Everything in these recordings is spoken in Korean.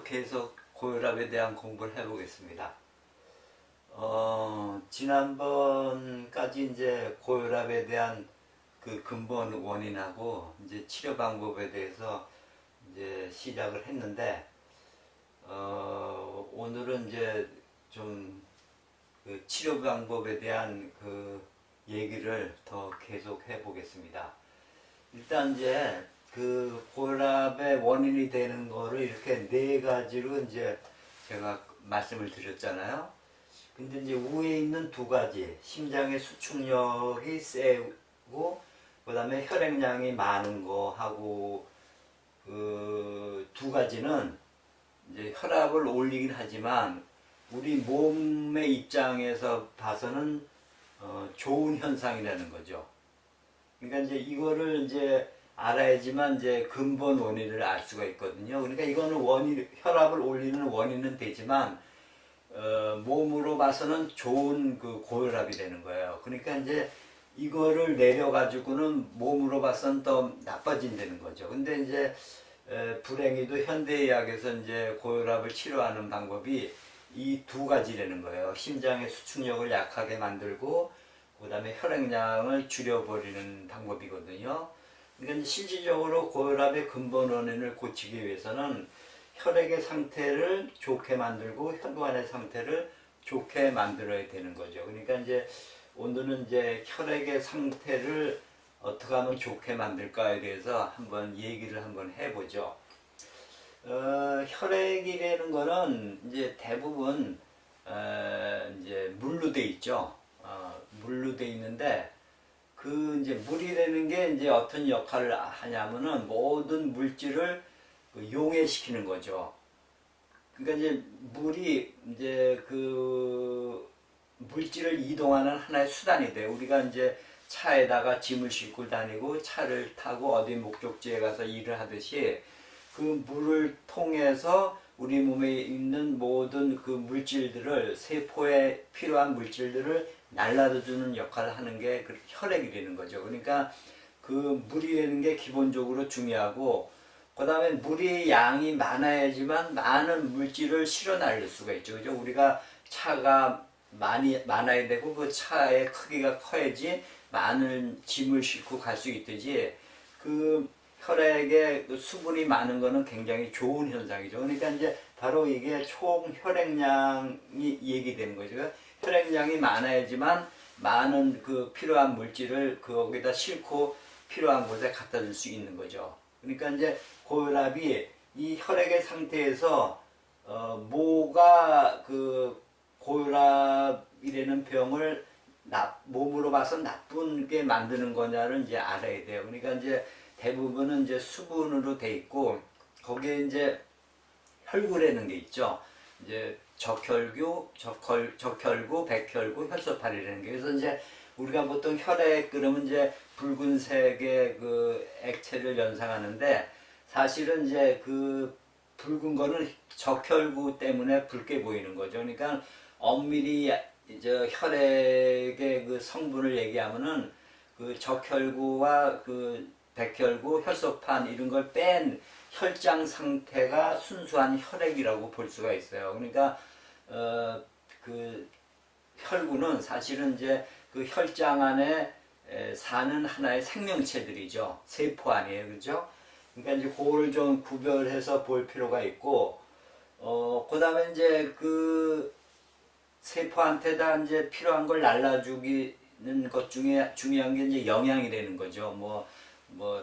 계속 고혈압에 대한 공부를 해보겠습니다. 지난번까지 이제 고혈압에 대한 그 근본 원인하고 이제 치료 방법에 대해서 이제 시작을 했는데, 오늘은 이제 좀 그 치료 방법에 대한 그 얘기를 더 계속 해보겠습니다. 일단 이제 그 고혈압의 원인이 되는 거를 이렇게 네 가지로 이제 제가 말씀을 드렸잖아요. 근데 이제 위에 있는 두 가지, 심장의 수축력이 세고, 그 다음에 혈액량이 많은 거 하고, 그 두 가지는 이제 혈압을 올리긴 하지만, 우리 몸의 입장에서 봐서는 좋은 현상이라는 거죠. 그러니까 이제 이거를 이제 알아야지만 이제 근본 원인을 알 수가 있거든요. 그러니까 이거는 혈압을 올리는 원인은 되지만, 몸으로 봐서는 좋은 그 고혈압이 되는 거예요. 그러니까 이제 이거를 내려가지고는 몸으로 봐서는 더 나빠진다는 거죠. 근데 이제, 불행히도 현대의학에서 이제 고혈압을 치료하는 방법이 이 두 가지라는 거예요. 심장의 수축력을 약하게 만들고, 그 다음에 혈액량을 줄여버리는 방법이거든요. 그러니까 실질적으로 고혈압의 근본 원인을 고치기 위해서는 혈액의 상태를 좋게 만들고 혈관의 상태를 좋게 만들어야 되는 거죠. 그러니까 이제 오늘은 이제 혈액의 상태를 어떻게 하면 좋게 만들까에 대해서 한번 얘기를 한번 해보죠. 혈액이라는 거는 이제 대부분 이제 물로 돼 있죠. 물로 돼 있는데, 그 이제 물이라는 게 이제 어떤 역할을 하냐면은 모든 물질을 용해시키는 거죠. 그러니까 이제 물이 이제 그 물질을 이동하는 하나의 수단이 돼요. 우리가 이제 차에다가 짐을 싣고 다니고 차를 타고 어디 목적지에 가서 일을 하듯이, 그 물을 통해서 우리 몸에 있는 모든 그 물질들을, 세포에 필요한 물질들을 날라주는 역할을 하는 게 그 혈액이 되는 거죠. 그러니까 그 물이라는 게 기본적으로 중요하고, 그 다음에 물의 양이 많아야지만 많은 물질을 실어 날릴 수가 있죠. 그죠? 우리가 차가 많아야 되고, 그 차의 크기가 커야지 많은 짐을 싣고 갈 수 있듯이, 그 혈액에 그 수분이 많은 거는 굉장히 좋은 현상이죠. 그러니까 이제 바로 이게 총 혈액량이 얘기되는 거죠. 혈액량이 많아야지만 많은 그 필요한 물질을 거기다 싣고 필요한 곳에 갖다 줄 수 있는 거죠. 그러니까 이제 고혈압이 이 혈액의 상태에서 뭐가 그 고혈압이라는 병을 몸으로 봐서 나쁘게 만드는 거냐를 이제 알아야 돼요. 그러니까 이제 대부분은 이제 수분으로 돼 있고, 거기에 이제 혈구라는 게 있죠. 이제 적혈구, 백혈구, 혈소판이라는 게. 그래서 이제 우리가 보통 혈액 그러면 이제 붉은색의 그 액체를 연상하는데, 사실은 이제 그 붉은 거는 적혈구 때문에 붉게 보이는 거죠. 그러니까 엄밀히 이제 혈액의 그 성분을 얘기하면은 그 적혈구와 그 백혈구, 혈소판 이런 걸 뺀 혈장 상태가 순수한 혈액이라고 볼 수가 있어요. 그러니까 그 혈구는 사실은 이제 그 혈장 안에 사는 하나의 생명체들이죠. 세포 아니에요, 그렇죠? 그러니까 이제 그거를 좀 구별해서 볼 필요가 있고, 그다음에 이제 그 세포한테다 이제 필요한 걸 날라주기는 것 중에 중요한 게 이제 영양이 되는 거죠. 뭐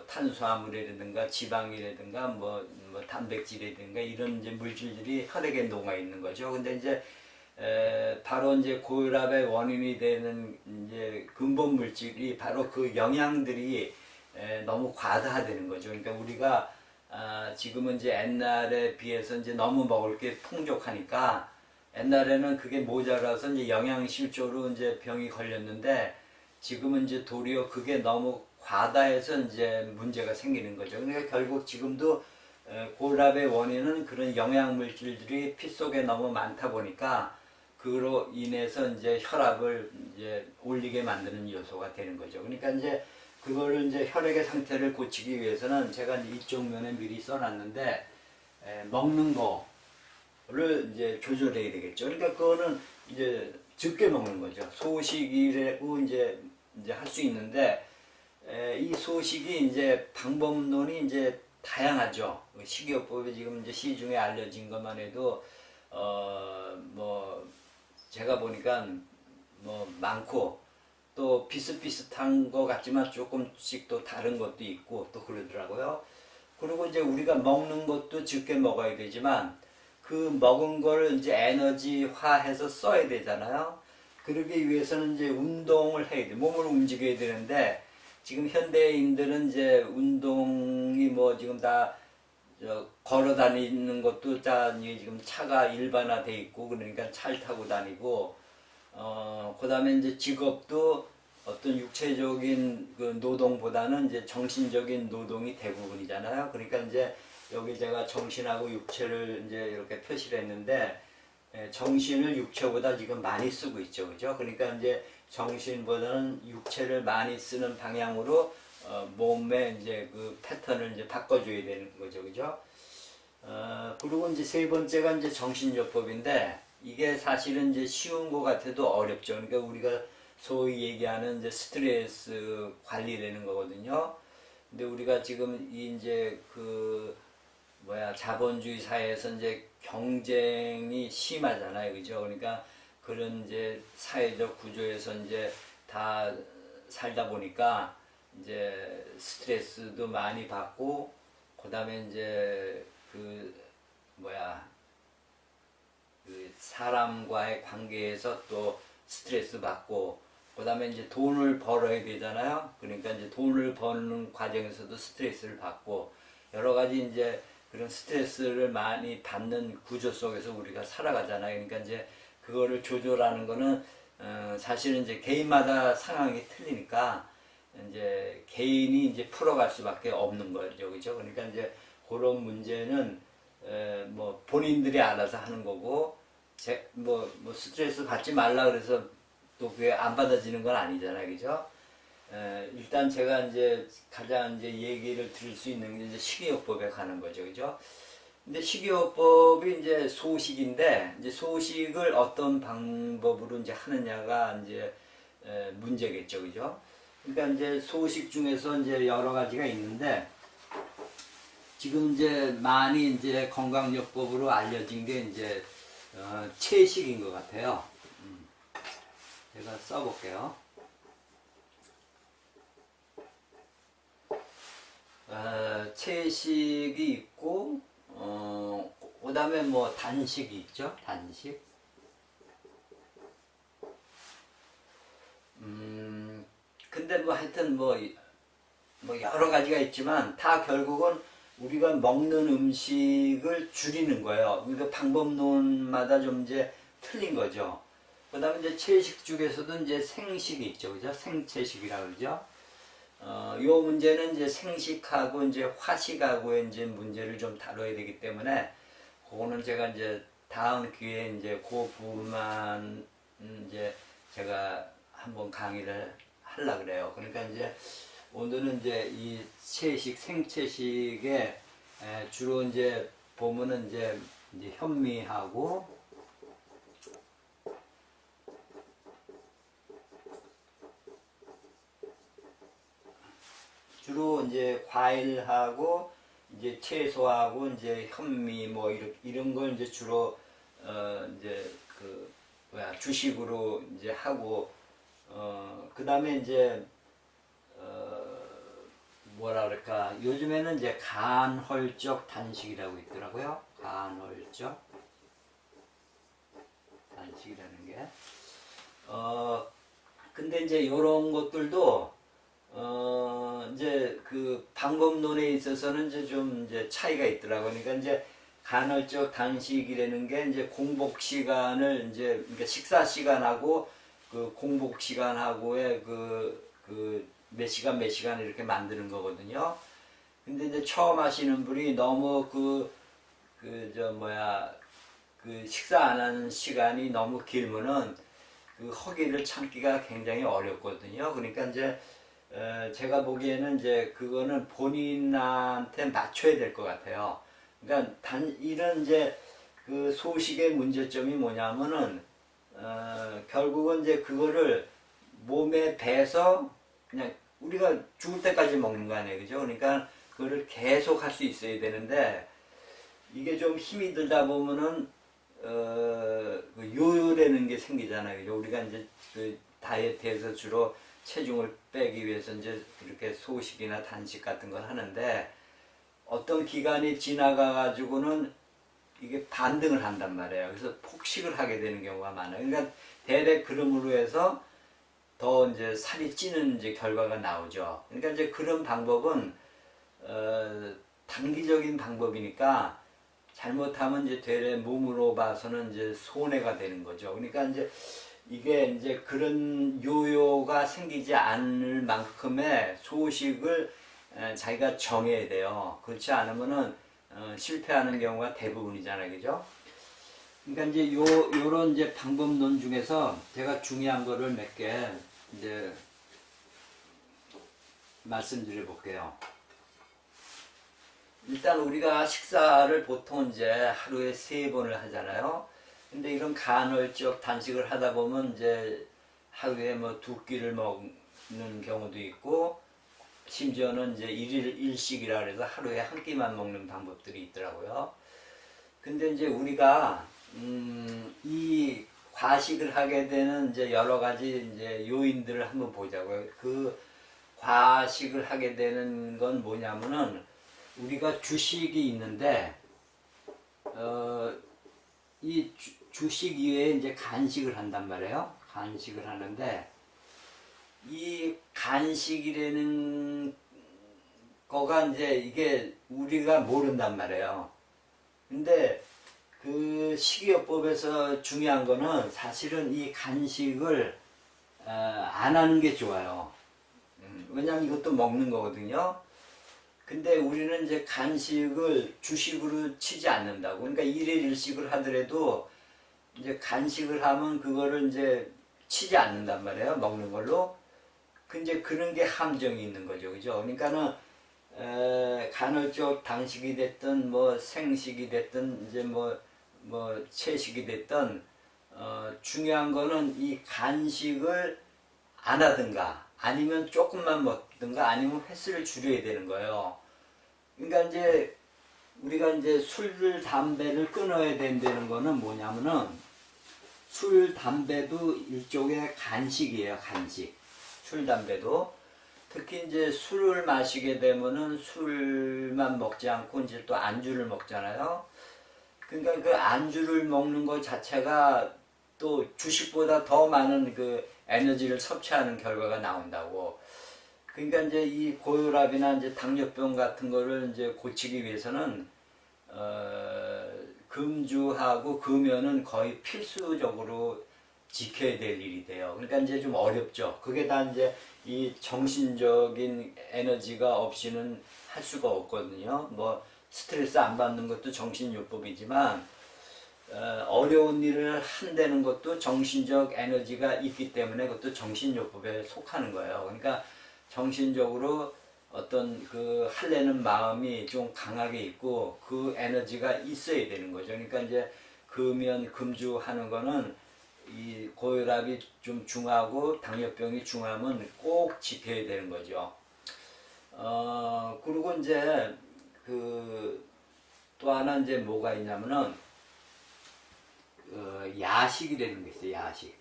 탄수화물이라든가 지방이라든가 뭐 단백질이라든가 이런 이제 물질들이 혈액에 녹아 있는 거죠. 근데 이제 바로 이제 고혈압의 원인이 되는 이제 근본 물질이 바로 그 영양들이 너무 과다화되는 거죠. 그러니까 우리가 지금은 이제 옛날에 비해서 이제 너무 먹을 게 풍족하니까, 옛날에는 그게 모자라서 이제 영양실조로 이제 병이 걸렸는데, 지금은 이제 도리어 그게 너무 과다해서 이제 문제가 생기는 거죠. 그러니까 결국 지금도 고혈압의 원인은 그런 영양물질들이 피 속에 너무 많다 보니까, 그로 인해서 이제 혈압을 이제 올리게 만드는 요소가 되는 거죠. 그러니까 이제 그거를 이제 혈액의 상태를 고치기 위해서는 제가 이쪽 면에 미리 써놨는데, 먹는 거, 이제 조절해야 되겠죠. 그러니까 그거는 이제 적게 먹는 거죠. 소식이라고 이제 할 수 있는데, 이 소식이 이제 방법론이 이제 다양하죠. 식이요법이 지금 이제 시중에 알려진 것만 해도 뭐 제가 보니까 뭐 많고, 또 비슷비슷한 것 같지만 조금씩 또 다른 것도 있고 또 그러더라고요. 그리고 이제 우리가 먹는 것도 적게 먹어야 되지만 그 먹은 걸 이제 에너지화해서 써야 되잖아요. 그러기 위해서는 이제 운동을 해야 돼. 몸을 움직여야 되는데, 지금 현대인들은 이제 운동이 뭐 지금 다 걸어 다니는 것도 다 지금 차가 일반화돼 있고, 그러니까 차를 타고 다니고, 그다음에 이제 직업도 어떤 육체적인 그 노동보다는 이제 정신적인 노동이 대부분이잖아요. 그러니까 이제 여기 제가 정신하고 육체를 이제 이렇게 표시를 했는데, 정신을 육체보다 지금 많이 쓰고 있죠. 그죠? 그러니까 이제 정신보다는 육체를 많이 쓰는 방향으로 몸의 이제 그 패턴을 이제 바꿔줘야 되는 거죠. 그죠? 그리고 이제 세 번째가 이제 정신요법인데, 이게 사실은 이제 쉬운 것 같아도 어렵죠. 그러니까 우리가 소위 얘기하는 이제 스트레스 관리라는 거거든요. 근데 우리가 지금 이제 그 자본주의 사회에서 이제 경쟁이 심하잖아요. 그죠? 그러니까 그런 이제 사회적 구조에서 이제 다 살다 보니까 이제 스트레스도 많이 받고, 그 다음에 이제 그 그 사람과의 관계에서 또 스트레스 받고, 그 다음에 이제 돈을 벌어야 되잖아요. 그러니까 이제 돈을 버는 과정에서도 스트레스를 받고, 여러 가지 이제 그런 스트레스를 많이 받는 구조 속에서 우리가 살아가잖아요. 그러니까 이제 그거를 조절하는 거는 사실은 이제 개인마다 상황이 틀리니까 이제 개인이 이제 풀어갈 수밖에 없는 거죠, 그죠? 그러니까 이제 그런 문제는 뭐 본인들이 알아서 하는 거고, 뭐 스트레스 받지 말라 그래서 또 그게 안 받아지는 건 아니잖아요, 그죠? 일단 제가 이제 가장 이제 얘기를 드릴 수 있는 게 이제 식이요법에 가는 거죠, 그죠? 근데 식이요법이 이제 소식인데, 이제 소식을 어떤 방법으로 이제 하느냐가 이제 문제겠죠, 그죠? 그러니까 이제 소식 중에서 이제 여러 가지가 있는데, 지금 이제 많이 이제 건강요법으로 알려진 게 이제 채식인 것 같아요. 제가 써볼게요. 채식이 있고, 그 다음에 뭐 단식이 있죠. 단식. 근데 뭐 하여튼 뭐 여러 가지가 있지만 다 결국은 우리가 먹는 음식을 줄이는 거예요. 그러니까 방법론마다 좀 이제 틀린 거죠. 그 다음에 이제 채식 중에서도 이제 생식이 있죠. 그죠? 생채식이라고 그러죠. 요 문제는 이제 생식하고 이제 화식하고의 이제 문제를 좀 다뤄야 되기 때문에, 그거는 제가 이제 다음 기회에 이제 그 부분만 이제 제가 한번 강의를 하려고 그래요. 그러니까 이제 오늘은 이제 이 채식, 생채식에 주로 이제 보면은 이제 현미하고, 주로 이제 과일하고 이제 채소하고 이제 현미 뭐 이런 걸 이제 주로 이제 그 주식으로 이제 하고, 그다음에 이제 뭐라 그럴까, 요즘에는 이제 간헐적 단식이라고 있더라고요. 간헐적 단식이라는 게. 근데 이제 이런 것들도 이제 그 방법론에 있어서는 이제 좀 이제 차이가 있더라고요. 그러니까 이제 간헐적 단식이라는 게 이제 공복 시간을 이제, 그러니까 식사 시간하고 그 공복 시간하고의 그 몇 시간 몇 시간 이렇게 만드는 거거든요. 근데 이제 처음 하시는 분이 너무 그 식사 안 하는 시간이 너무 길면은 그 허기를 참기가 굉장히 어렵거든요. 그러니까 이제 제가 보기에는 이제 그거는 본인한테 맞춰야 될 것 같아요. 그러니까 이런 이제 그 소식의 문제점이 뭐냐면은 결국은 이제 그거를 몸에 배서 그냥 우리가 죽을 때까지 먹는 거 아니에요, 그죠? 그러니까 그거를 계속 할 수 있어야 되는데 이게 좀 힘이 들다 보면은 그 요요되는 게 생기잖아요, 그죠? 우리가 이제 그 다이어트에서 주로 체중을 빼기 위해서 이제 이렇게 소식이나 단식 같은 걸 하는데 어떤 기간이 지나가 가지고는 이게 반등을 한단 말이에요. 그래서 폭식을 하게 되는 경우가 많아요. 그러니까 대략 그름으로 해서 더 이제 살이 찌는 이제 결과가 나오죠. 그러니까 이제 그런 방법은 단기적인 방법이니까 잘못하면 이제 되레 몸으로 봐서는 이제 손해가 되는 거죠. 그러니까 이제 이게 이제 그런 요요가 생기지 않을 만큼의 소식을 자기가 정해야 돼요. 그렇지 않으면은 실패하는 경우가 대부분이잖아요, 그죠? 그러니까 이제 요런 이제 방법론 중에서 제가 중요한 거를 몇 개 이제 말씀드려 볼게요. 일단 우리가 식사를 보통 이제 하루에 3번을 하잖아요. 근데 이런 간헐적 단식을 하다 보면 이제 하루에 뭐 2끼를 먹는 경우도 있고 심지어는 이제 1일 1식이라 그래서 하루에 1끼만 먹는 방법들이 있더라고요. 근데 이제 우리가 이 과식을 하게 되는 이제 여러 가지 이제 요인들을 한번 보자고요. 그 과식을 하게 되는 건 뭐냐면은 우리가 주식이 있는데 이 주식 이외에 이제 간식을 한단 말이에요. 간식을 하는데 이 간식이라는 거가 이제 이게 우리가 모른단 말이에요. 근데 그 식이요법에서 중요한 거는 사실은 이 간식을 안 하는 게 좋아요. 왜냐면 이것도 먹는 거거든요. 근데 우리는 이제 간식을 주식으로 치지 않는다고. 그러니까 1일 1식을 하더라도 이제 간식을 하면 그거를 이제 치지 않는단 말이에요. 먹는 걸로. 근데 그런 게 함정이 있는 거죠. 그죠? 그러니까는 간헐적 단식이 됐든 뭐 생식이 됐든 이제 뭐 채식이 됐든 중요한 거는 이 간식을 안 하든가 아니면 조금만 먹든가 아니면 횟수를 줄여야 되는 거예요. 그러니까 이제 우리가 이제 술, 담배를 끊어야 된다는 거는 뭐냐면은 술, 담배도 일종의 간식이에요, 간식. 술, 담배도. 특히 이제 술을 마시게 되면은 술만 먹지 않고 이제 또 안주를 먹잖아요. 그러니까 그 안주를 먹는 것 자체가 또 주식보다 더 많은 그 에너지를 섭취하는 결과가 나온다고. 그러니까 이제 이 고혈압이나 이제 당뇨병 같은 거를 이제 고치기 위해서는 금주하고 금연은 거의 필수적으로 지켜야 될 일이 돼요. 그러니까 이제 좀 어렵죠. 그게 다 이제 이 정신적인 에너지가 없이는 할 수가 없거든요. 뭐 스트레스 안 받는 것도 정신요법이지만 어려운 일을 한다는 것도 정신적 에너지가 있기 때문에 그것도 정신요법에 속하는 거예요. 그러니까 정신적으로 어떤 그 하려는 마음이 좀 강하게 있고 그 에너지가 있어야 되는 거죠. 그러니까 이제 금연, 금주하는 거는 이 고혈압이 좀 중하고 당뇨병이 중하면 꼭 지켜야 되는 거죠. 그리고 이제 그 또 하나 이제 뭐가 있냐면은 야식이라는 게 있어요. 야식.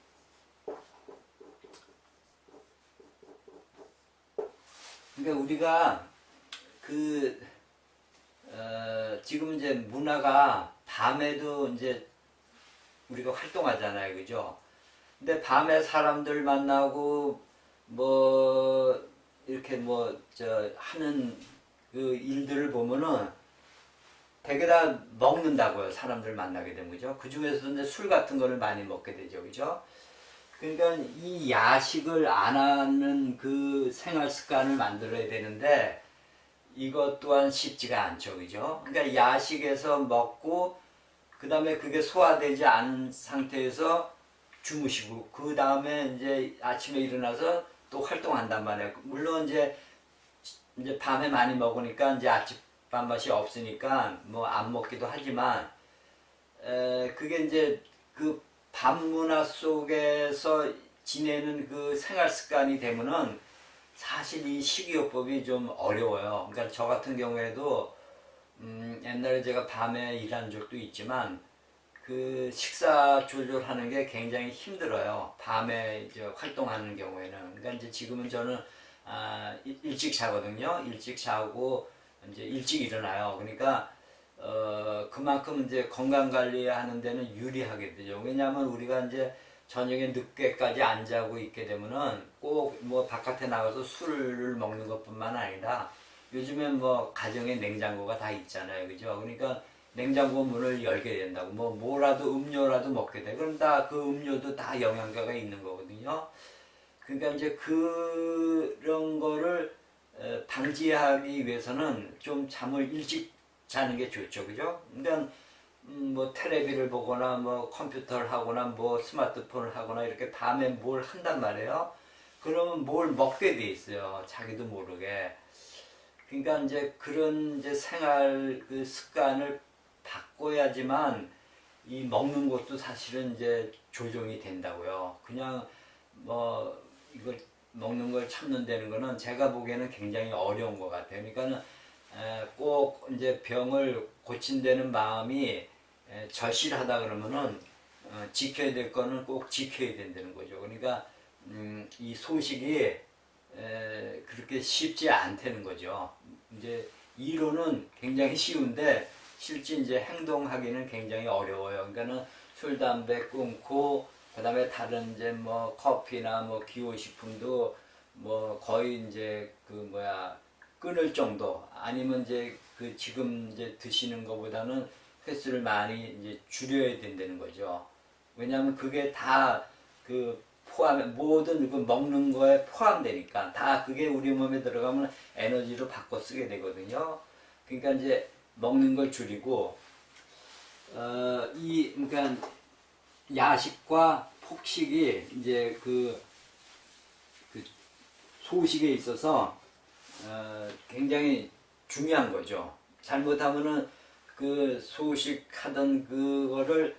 그러니까 우리가 지금 이제 문화가 밤에도 이제 우리가 활동하잖아요, 그죠? 근데 밤에 사람들 만나고 뭐 이렇게 하는 그 일들을 보면은 되게 다 먹는다고요. 사람들 만나게 되면, 그죠? 그 중에서 이제 술 같은 거를 많이 먹게 되죠, 그죠? 그러니까 이 야식을 안 하는 그 생활 습관을 만들어야 되는데 이것 또한 쉽지가 않죠, 그죠? 그러니까 야식에서 먹고 그 다음에 그게 소화되지 않은 상태에서 주무시고 그 다음에 이제 아침에 일어나서 또 활동한단 말이에요. 물론 이제 밤에 많이 먹으니까 이제 아침밥 맛이 없으니까 뭐 안 먹기도 하지만 그게 이제 그 밤문화 속에서 지내는 그 생활 습관이 되면은 사실 이 식이요법이 좀 어려워요. 그러니까 저 같은 경우에도 옛날에 제가 밤에 일한 적도 있지만 그 식사 조절하는 게 굉장히 힘들어요. 밤에 이제 활동하는 경우에는. 그러니까 이제 지금은 저는 일찍 자거든요. 일찍 자고 이제 일찍 일어나요. 그러니까 그만큼 이제 건강 관리하는 데는 유리하게 되죠. 왜냐하면 우리가 이제 저녁에 늦게까지 안 자고 있게 되면은 꼭 뭐 바깥에 나가서 술을 먹는 것뿐만 아니라 요즘엔 뭐 가정에 냉장고가 다 있잖아요. 그죠? 그러니까 냉장고 문을 열게 된다고 뭐라도 음료라도 먹게 돼. 그럼 다 그 음료도 다 영양가가 있는 거거든요. 그러니까 이제 그런 거를 방지하기 위해서는 좀 잠을 일찍 자는 게 좋죠. 그죠? 그러니까 뭐 텔레비를 보거나 뭐 컴퓨터를 하거나 뭐 스마트폰을 하거나 이렇게 밤에 뭘 한단 말이에요. 그러면 뭘 먹게 돼 있어요. 자기도 모르게. 그러니까 이제 그런 이제 생활 그 습관을 바꿔야지만 이 먹는 것도 사실은 이제 조정이 된다고요. 그냥 뭐 이걸 먹는 걸 참는다는 거는 제가 보기에는 굉장히 어려운 것 같아요. 그러니까는 꼭 이제 병을 고친다는 마음이 절실하다 그러면은 지켜야 될 거는 꼭 지켜야 된다는 거죠. 그러니까 이 소식이 그렇게 쉽지 않다는 거죠. 이제 이론은 굉장히 쉬운데 실제 이제 행동하기는 굉장히 어려워요. 그러니까는 술, 담배 끊고 그다음에 다른 이제 뭐 커피나 뭐 기호식품도 뭐 거의 이제 그 뭐야 끊을 정도 아니면 이제 그 지금 이제 드시는 것보다는 횟수를 많이 이제 줄여야 된다는 거죠. 왜냐하면 그게 다 그 포함 모든 그 먹는 거에 포함되니까 다 그게 우리 몸에 들어가면 에너지로 바꿔 쓰게 되거든요. 그러니까 이제 먹는 걸 줄이고 그러니까 야식과 폭식이 이제 그 소식에 있어서 굉장히 중요한 거죠. 잘못하면은 그 소식하던 그거를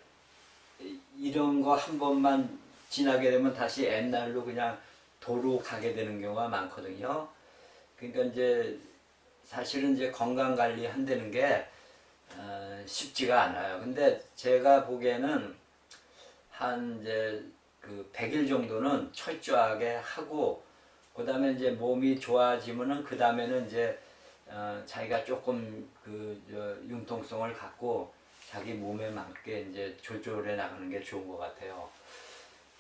이런 거 한 번만 지나게 되면 다시 옛날로 그냥 도로 가게 되는 경우가 많거든요. 그러니까 이제 사실은 이제 건강 관리 한다는 게 쉽지가 않아요. 근데 제가 보기에는 한 이제 그 100일 정도는 철저하게 하고 그다음에 이제 몸이 좋아지면은 그다음에는 이제 자기가 조금 그 융통성을 갖고 자기 몸에 맞게 이제 조절해 나가는 게 좋은 것 같아요.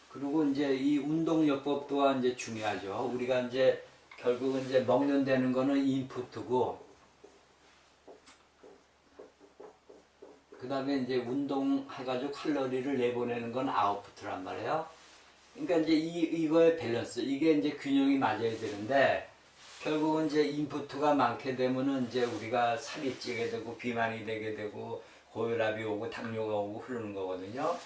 그리고 이제 이 운동요법 또한 이제 중요하죠. 우리가 이제 결국은 이제 먹는다는 거는 인풋이고 그 다음에 이제 운동해가지고 칼로리를 내보내는 건 아웃풋란 말이에요. 그러니까 이제 이거의 밸런스, 이게 이제 균형이 맞아야 되는데, 결국은 이제 인풋가 많게 되면은 이제 우리가 살이 찌게 되고, 비만이 되게 되고, 고혈압이 오고, 당뇨가 오고 흐르는 거거든요.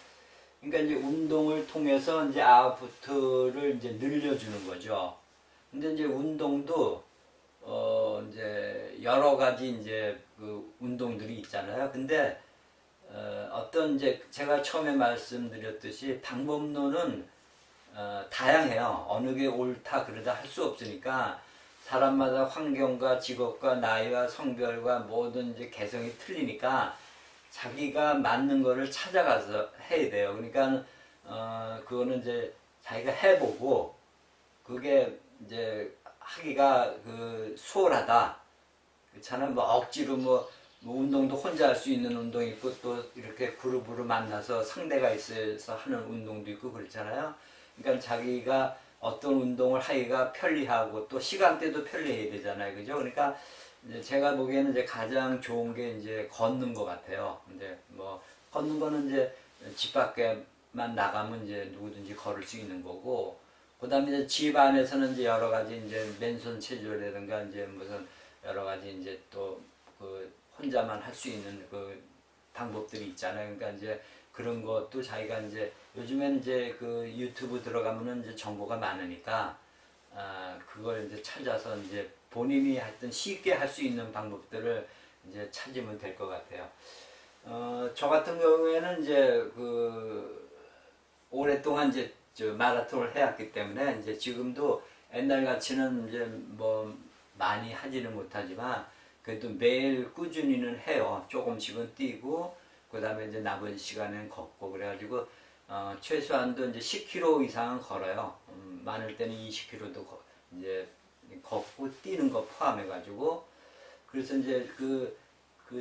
그러니까 이제 운동을 통해서 이제 아웃풋을 이제 늘려주는 거죠. 근데 이제 운동도, 이제 여러 가지 이제 그 운동들이 있잖아요. 근데 어떤 이제 제가 처음에 말씀드렸듯이 방법론은 다양해요. 어느 게 옳다 그러다 할 수 없으니까 사람마다 환경과 직업과 나이와 성별과 모든 이제 개성이 틀리니까 자기가 맞는 거를 찾아가서 해야 돼요. 그러니까 그거는 이제 자기가 해보고 그게 이제 하기가 그 수월하다. 그렇잖아요. 뭐 억지로 뭐 운동도 혼자 할 수 있는 운동이 있고 또 이렇게 그룹으로 만나서 상대가 있어서 하는 운동도 있고 그렇잖아요. 그러니까 자기가 어떤 운동을 하기가 편리하고 또 시간대도 편리해야 되잖아요. 그죠? 그러니까 이제 제가 보기에는 이제 가장 좋은 게 이제 걷는 것 같아요. 근데 뭐 걷는 거는 이제 집 밖에만 나가면 이제 누구든지 걸을 수 있는 거고 그다음에 이제 집 안에서는 이제 여러 가지 이제 맨손 체조라든가 이제 무슨 여러 가지 이제 또 그 혼자만 할 수 있는 그 방법들이 있잖아요. 그러니까 이제 그런 것도 자기가 이제 요즘엔 이제 그 유튜브 들어가면은 이제 정보가 많으니까 그걸 이제 찾아서 이제 본인이 하여튼 쉽게 할 수 있는 방법들을 이제 찾으면 될 것 같아요. 저 같은 경우에는 이제 오랫동안 이제 마라톤을 해왔기 때문에 이제 지금도 옛날 같이는 이제 뭐 많이 하지는 못하지만 그래도 매일 꾸준히는 해요. 조금씩은 뛰고 그다음에 이제 나머지 시간은 걷고 그래가지고 최소한도 이제 10km 이상은 걸어요. 많을 때는 20km도 이제 걷고 뛰는 거 포함해가지고 그래서 이제 그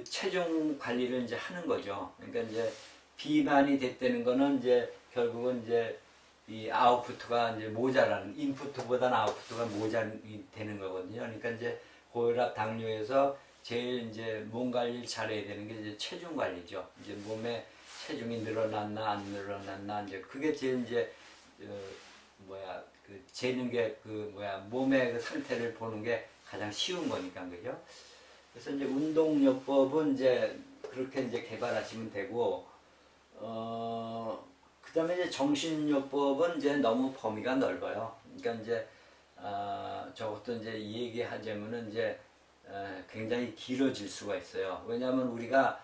체중 관리를 이제 하는 거죠. 그러니까 이제 비만이 됐다는 거는 이제 결국은 이제 이 아웃푸트가 이제 모자라는 인푸트보다는 아웃푸트가 모자이 되는 거거든요. 그러니까 이제 고혈압, 당뇨에서 제일 이제 몸 관리를 잘해야 되는 게 이제 체중 관리죠. 이제 몸에 체중이 늘어났나 안 늘어났나 이제 그게 제일 이제 재는 게 몸의 그 상태를 보는 게 가장 쉬운 거니까 그죠. 그래서 이제 운동요법은 이제 그렇게 이제 개발하시면 되고 그다음에 이제 정신요법은 이제 너무 범위가 넓어요. 그러니까 이제 저것도 이제 얘기하자면은 이제 굉장히 길어질 수가 있어요. 왜냐하면 우리가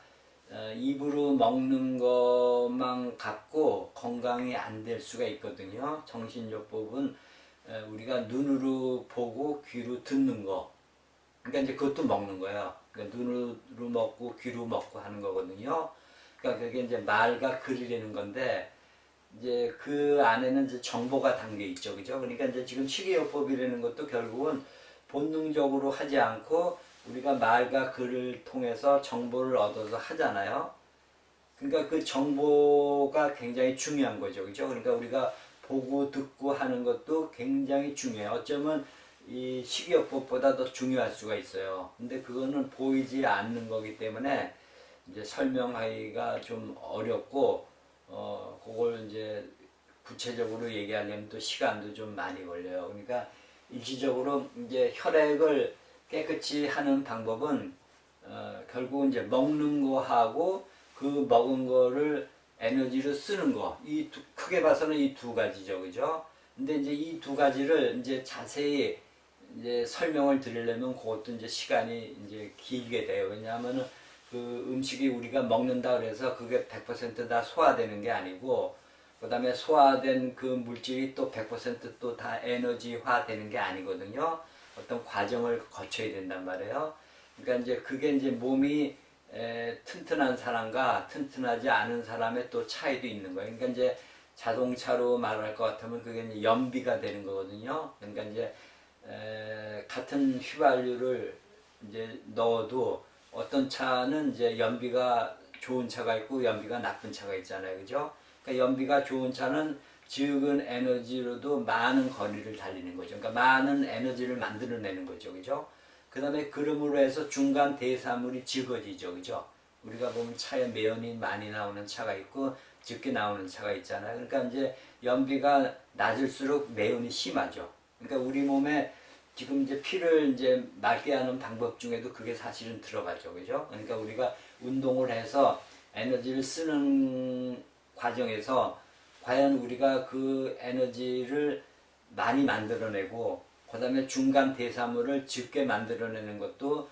입으로 먹는 것만 갖고 건강이 안 될 수가 있거든요. 정신요법은 우리가 눈으로 보고 귀로 듣는 거. 그러니까 이제 그것도 먹는 거예요. 그러니까 눈으로 먹고 귀로 먹고 하는 거거든요. 그러니까 그게 이제 말과 글이라는 건데 이제 그 안에는 이제 정보가 담겨 있죠, 그죠? 그러니까 이제 지금 식이요법이라는 것도 결국은 본능적으로 하지 않고 우리가 말과 글을 통해서 정보를 얻어서 하잖아요. 그러니까 그 정보가 굉장히 중요한 거죠, 그죠? 그러니까 우리가 보고 듣고 하는 것도 굉장히 중요해요. 어쩌면 이 식이요법보다 더 중요할 수가 있어요. 근데 그거는 보이지 않는 거기 때문에 이제 설명하기가 좀 어렵고 그걸 이제 구체적으로 얘기하려면 또 시간도 좀 많이 걸려요. 그러니까 일시적으로 이제 혈액을 깨끗이 하는 방법은 결국은 이제 먹는 거하고 그 먹은 거를 에너지로 쓰는 거, 크게 봐서는 이 두 가지죠, 그죠? 근데 이제 이 두 가지를 이제 자세히 이제 설명을 드리려면 그것도 이제 시간이 이제 길게 돼요. 왜냐하면은 그 음식이 우리가 먹는다 그래서 그게 100%다 소화되는 게 아니고, 그 다음에 소화된 그 물질이 또 100%또 다 에너지화 되는 게 아니거든요. 어떤 과정을 거쳐야 된단 말이에요. 그러니까 이제 그게 이제 몸이 튼튼한 사람과 튼튼하지 않은 사람의 또 차이도 있는 거예요. 그러니까 이제 자동차로 말할 것 같으면 그게 이제 연비가 되는 거거든요. 그러니까 이제 같은 휘발유를 이제 넣어도 어떤 차는 이제 연비가 좋은 차가 있고 연비가 나쁜 차가 있잖아요, 그죠? 그러니까 연비가 좋은 차는 적은 에너지로도 많은 거리를 달리는 거죠. 그러니까 많은 에너지를 만들어내는 거죠, 그죠? 그 다음에 그름으로 해서 중간 대사물이 적어지죠, 그죠? 우리가 보면 차에 매연이 많이 나오는 차가 있고 적게 나오는 차가 있잖아요. 그러니까 이제 연비가 낮을수록 매연이 심하죠. 그러니까 우리 몸에 지금 이제 피를 이제 맑게 하는 방법 중에도 그게 사실은 들어가죠, 그죠? 그러니까 우리가 운동을 해서 에너지를 쓰는 과정에서 과연 우리가 그 에너지를 많이 만들어내고 그 다음에 중간 대사물을 적게 만들어내는 것도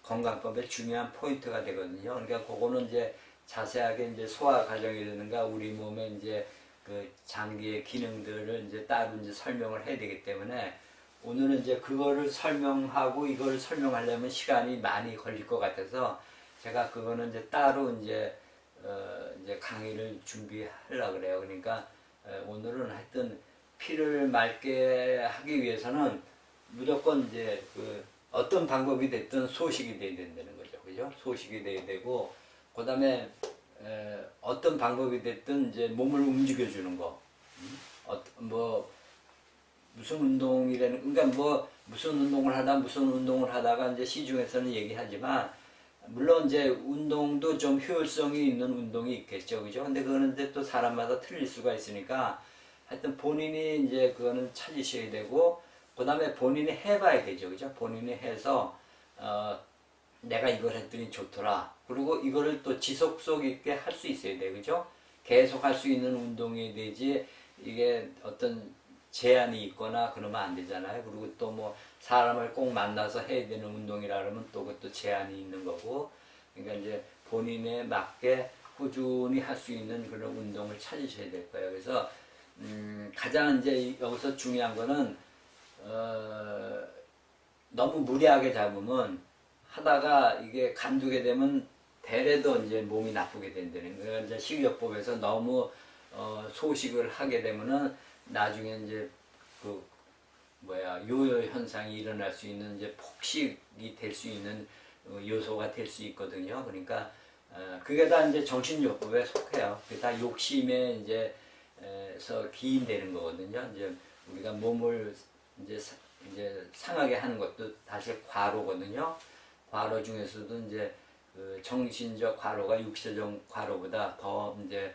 건강법의 중요한 포인트가 되거든요. 그러니까 그거는 이제 자세하게 이제 소화 과정이라든가 우리 몸의 이제 그 장기의 기능들을 이제 따로 이제 설명을 해야 되기 때문에 오늘은 이제 그거를 설명하고 이거를 설명하려면 시간이 많이 걸릴 것 같아서 제가 그거는 이제 따로 이제 강의를 준비하려고 그래요. 그러니까 오늘은 하여튼 피를 맑게 하기 위해서는 무조건 이제 어떤 방법이 됐든 소식이 돼야 된다는 거죠. 그죠? 소식이 돼야 되고, 그 다음에 어떤 방법이 됐든 이제 몸을 움직여주는 거. 무슨 운동이라는, 그러니까 무슨 운동을 하다가 이제 시중에서는 얘기하지만, 물론 이제 운동도 좀 효율성이 있는 운동이 있겠죠. 그죠? 근데 그거는 이제 또 사람마다 틀릴 수가 있으니까, 하여튼 본인이 이제 그거는 찾으셔야 되고, 그 다음에 본인이 해봐야 되죠. 그죠? 본인이 해서, 내가 이걸 했더니 좋더라. 그리고 이거를 또 지속성 있게 할 수 있어야 돼. 그죠? 계속 할 수 있는 운동이 되지, 이게 어떤 제한이 있거나 그러면 안 되잖아요. 그리고 또 뭐 사람을 꼭 만나서 해야 되는 운동이라 그러면 또 그것도 제한이 있는 거고. 그러니까 이제 본인에 맞게 꾸준히 할 수 있는 그런 운동을 찾으셔야 될 거예요. 그래서 가장 이제 여기서 중요한 거는 너무 무리하게 잡으면 하다가 이게 간두게 되면 대래도 이제 몸이 나쁘게 된다는 거예요. 이제 식이요법에서 너무 소식을 하게 되면은 나중에 이제 그 요요 현상이 일어날 수 있는 이제 폭식이 될 수 있는 요소가 될 수 있거든요. 그러니까 그게 다 이제 정신요법에 속해요. 그게 다 욕심에 이제,서 기인되는 거거든요. 이제 우리가 몸을 이제 상하게 하는 것도 사실 과로거든요. 과로 중에서도 이제 그 정신적 과로가 육체적 과로보다 더 이제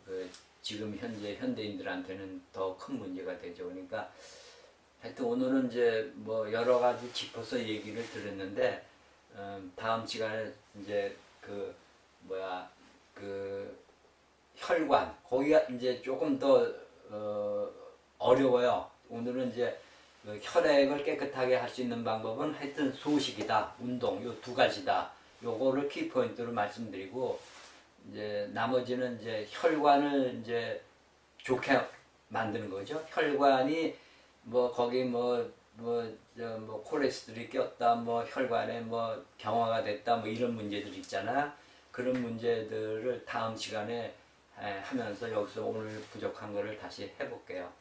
그 지금 현재 현대인들한테는 더 큰 문제가 되죠. 그러니까 하여튼 오늘은 이제 뭐 여러 가지 짚어서 얘기를 들었는데 다음 시간에 이제 그 혈관 거기가 이제 조금 더 어려워요. 오늘은 이제 그 혈액을 깨끗하게 할 수 있는 방법은 하여튼 소식이다, 운동 요 두 가지다. 요거를 키포인트로 말씀드리고 이제 나머지는 이제 혈관을 이제 좋게 만드는 거죠. 혈관이 뭐 거기 뭐 콜레스테롤이 꼈다, 뭐 혈관에 뭐 경화가 됐다, 뭐 이런 문제들 있잖아. 그런 문제들을 다음 시간에 하면서 여기서 오늘 부족한 거를 다시 해볼게요.